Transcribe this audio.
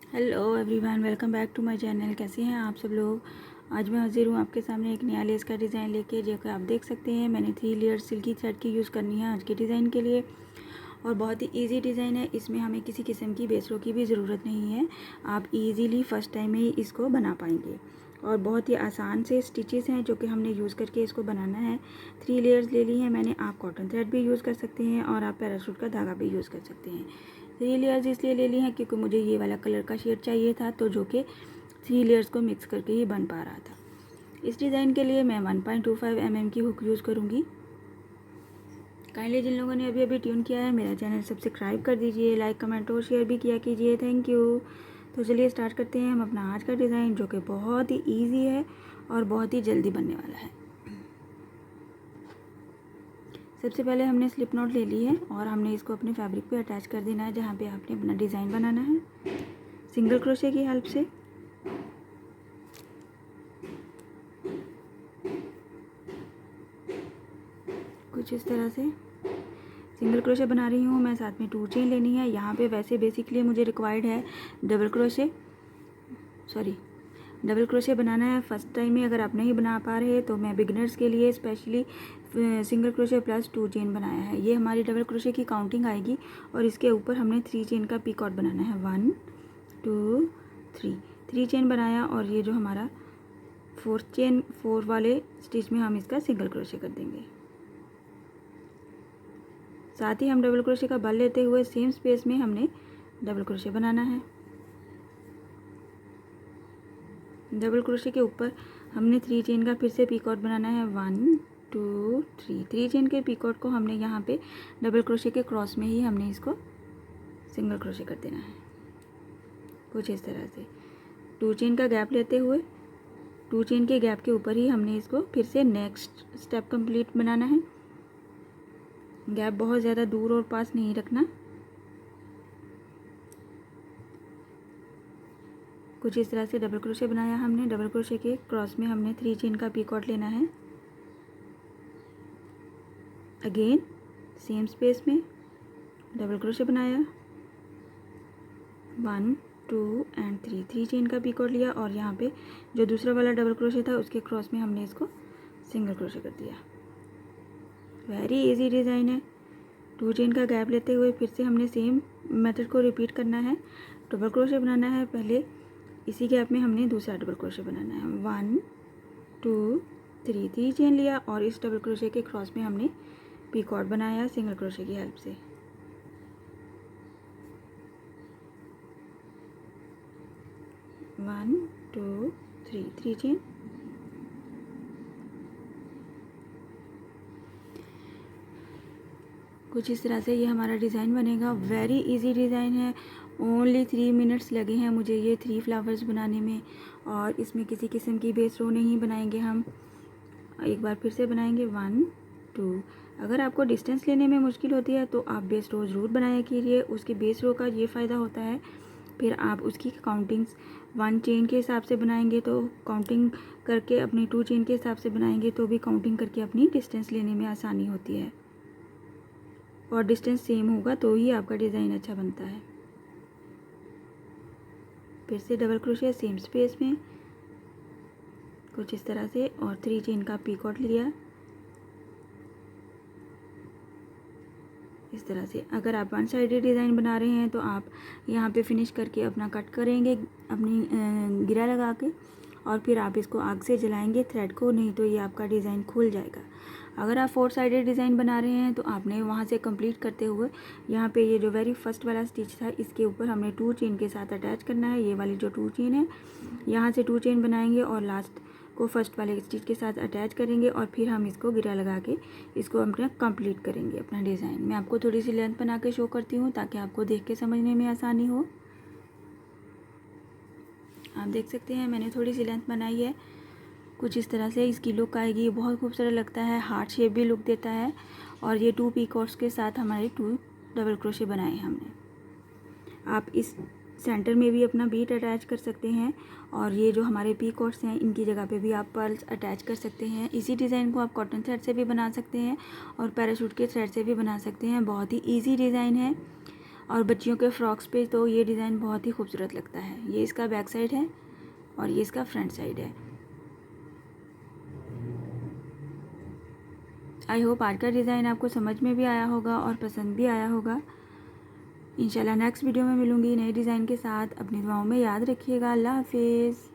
Hello everyone, welcome back to my channel. कैसे हैं आप सब लोग। आज मैं हाजिर हूँ आपके सामने एक नया लेस का डिज़ाइन लेके, जो कि आप देख सकते हैं मैंने 3 लेयर सिल्की थ्रेड की यूज़ करनी है आज के डिज़ाइन के लिए। और बहुत ही इजी डिज़ाइन है, इसमें हमें किसी किस्म की बेसरों की भी ज़रूरत नहीं है। आप इजीली फर्स्ट टाइम में ही इसको बना पाएंगे। और बहुत ही आसान से स्टिचेस हैं जो कि हमने यूज़ करके इसको बनाना है। 3 लेयर्स ले ली हैं मैंने। आप कॉटन थ्रेड भी यूज़ कर सकते हैं और आप पैराशूट का धागा भी यूज़ कर सकते हैं। 3 लेयर्स इसलिए ले ली हैं क्योंकि मुझे ये वाला कलर का शेड चाहिए था, तो जो कि 3 लेयर्स को मिक्स करके ही बन पा रहा था। इस डिज़ाइन के लिए मैं 1.25 mm की हुक यूज़ करूँगी। काइंडली जिन लोगों ने अभी अभी ट्यून किया है मेरा चैनल सब्सक्राइब कर दीजिए, लाइक कमेंट और शेयर भी किया कीजिए। Thank you. तो चलिए स्टार्ट करते हैं हम अपना आज का डिज़ाइन, जो कि बहुत ही ईजी है और बहुत ही जल्दी बनने वाला है। सबसे पहले हमने स्लिप नॉट ले ली है और हमने इसको अपने फैब्रिक पे अटैच कर देना है जहाँ पे आपने अपना डिज़ाइन बनाना है, सिंगल क्रोशे की हेल्प से। कुछ इस तरह से सिंगल क्रोशे बना रही हूँ मैं, साथ में 2 चेन लेनी है। यहाँ पे वैसे बेसिकली मुझे रिक्वायर्ड है डबल क्रोशे बनाना है फर्स्ट टाइम में। अगर आप नहीं बना पा रहे तो मैं बिगिनर्स के लिए specially single crochet plus 2 chain बनाया है। ये हमारी डबल क्रोशे की काउंटिंग आएगी और इसके ऊपर हमने 3 चेन का पीकॉट बनाना है। 1 2 3 चेन बनाया और ये जो हमारा 4 वाले स्टिच में हम इसका सिंगल क्रोशे कर देंगे। साथ ही हम डबल क्रोशे का बल लेते हुए सेम स्पेस में हमने डबल क्रोशे बनाना है। डबल क्रोशे के ऊपर हमने 3 चेन का फिर से पीकॉट बनाना है। 1 2 3 चेन के पीकॉट को हमने यहाँ पे डबल क्रोशे के क्रॉस में ही हमने इसको सिंगल क्रोशे कर देना है। कुछ इस तरह से 2 चेन का गैप लेते हुए 2 चेन के गैप के ऊपर ही हमने इसको फिर से नेक्स्ट स्टेप कंप्लीट बनाना है। गैप बहुत ज़्यादा दूर और पास नहीं रखना। कुछ इस तरह से डबल क्रोशे बनाया हमने। डबल क्रोशे के क्रॉस में हमने 3 चेन का पीकॉट लेना है। अगेन सेम स्पेस में डबल क्रोशे बनाया, 1 2 एंड 3 चेन का पीकॉट लिया और यहाँ पे जो दूसरा वाला डबल क्रोशे था उसके क्रॉस में हमने इसको सिंगल क्रोशे कर दिया। वेरी इजी डिज़ाइन है। 2 चेन का गैप लेते हुए फिर से हमने सेम मेथड को रिपीट करना है। डबल क्रोशे बनाना है पहले, इसी गैप में हमने दूसरा डबल क्रोशे बनाना है। 1 2 3 चेन लिया और इस डबल क्रोशे के क्रॉस में हमने पीकॉट बनाया सिंगल क्रोशे की हेल्प से। 1 2 3 चेन। कुछ इस तरह से ये हमारा डिज़ाइन बनेगा। वेरी इजी डिज़ाइन है। ओनली 3 मिनट्स लगे हैं मुझे ये 3 फ्लावर्स बनाने में। और इसमें किसी किस्म की बेस रो नहीं बनाएंगे हम। एक बार फिर से बनाएंगे 1 2। अगर आपको डिस्टेंस लेने में मुश्किल होती है तो आप बेस रो ज़रूर बनाया कीजिए। उसके बेस रो का ये फ़ायदा होता है, फिर आप उसकी काउंटिंग्स 1 चेन के हिसाब से बनाएंगे तो काउंटिंग करके, अपनी 2 चेन के हिसाब से बनाएंगे तो भी काउंटिंग करके अपनी डिस्टेंस लेने में आसानी होती है। और डिस्टेंस सेम होगा तो ही आपका डिज़ाइन अच्छा बनता है। फिर से डबल क्रोशिया सेम स्पेस में कुछ इस तरह से और 3 चेन का पीकॉट लिया। इस तरह से अगर आप 1 साइडेड डिज़ाइन बना रहे हैं तो आप यहाँ पे फिनिश करके अपना कट करेंगे अपनी गिरा लगा के, और फिर आप इसको आग से जलाएंगे थ्रेड को, नहीं तो ये आपका डिज़ाइन खुल जाएगा। अगर आप 4 साइडेड डिज़ाइन बना रहे हैं तो आपने वहाँ से कंप्लीट करते हुए यहाँ पे ये जो वेरी फर्स्ट वाला स्टिच था इसके ऊपर हमने 2 चेन के साथ अटैच करना है। ये वाली जो 2 चेन है यहाँ से 2 चेन बनाएंगे और लास्ट को फर्स्ट वाले स्टिच के साथ अटैच करेंगे और फिर हम इसको गिरा लगा के इसको अपना कंप्लीट करेंगे अपना डिज़ाइन। मैं आपको थोड़ी सी लेंथ बना के शो करती हूँ ताकि आपको देख के समझने में आसानी हो। आप देख सकते हैं मैंने थोड़ी सी लेंथ बनाई है। कुछ इस तरह से इसकी लुक आएगी। बहुत खूबसूरत लगता है, हार्ट शेप भी लुक देता है। और ये 2 पीकॉट्स के साथ हमारे 2 डबल क्रोशे बनाए हमने। आप इस सेंटर में भी अपना बीट अटैच कर सकते हैं और ये जो हमारे पीकॉट्स हैं इनकी जगह पे भी आप पर्ल्स अटैच कर सकते हैं। इसी डिज़ाइन को आप कॉटन थ्रेड से भी बना सकते हैं और पैराशूट के थ्रेड से भी बना सकते हैं। बहुत ही ईजी डिज़ाइन है और बच्चियों के फ्रॉक्स पे तो ये डिज़ाइन बहुत ही खूबसूरत लगता है। ये इसका बैक साइड है और ये इसका फ्रंट साइड है। आई होप आज का डिज़ाइन आपको समझ में भी आया होगा और पसंद भी आया होगा। इंशाल्लाह नेक्स्ट वीडियो में मिलूँगी नए डिज़ाइन के साथ। अपनी दुआओं में याद रखिएगा। अल्लाह हाफिज़।